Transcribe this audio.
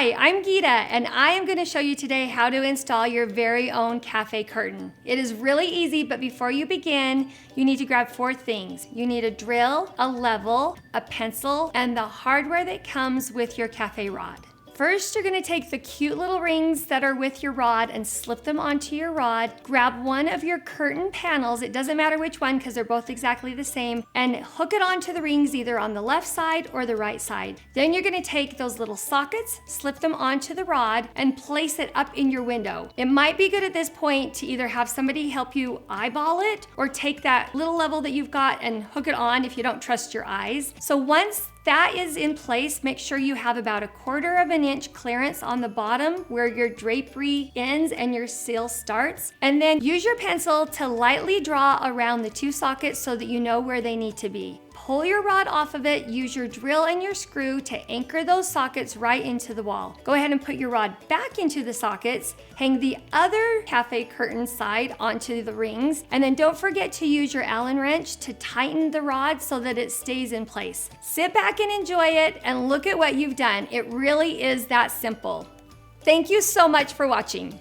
Hi, I'm Geeta, and I am going to show you today how to install your very own cafe curtain. It is really easy, but before you begin, you need to grab 4 things. You need a drill, a level, a pencil, and the hardware that comes with your cafe rod. First, you're going to take the cute little rings that are with your rod and slip them onto your rod. Grab one of your curtain panels, it doesn't matter which one because they're both exactly the same, and hook it onto the rings either on the left side or the right side. Then you're going to take those little sockets, slip them onto the rod, and place it up in your window. It might be good at this point to either have somebody help you eyeball it or take that little level that you've got and hook it on if you don't trust your eyes. So once that is in place, make sure you have about 1/4 of an inch clearance on the bottom where your drapery ends and your seal starts. And then use your pencil to lightly draw around the 2 sockets so that you know where they need to be. Pull your rod off of it, use your drill and your screw to anchor those sockets right into the wall. Go ahead and put your rod back into the sockets, hang the other cafe curtain side onto the rings, and then don't forget to use your Allen wrench to tighten the rod so that it stays in place. Sit back and enjoy it, and look at what you've done. It really is that simple. Thank you so much for watching.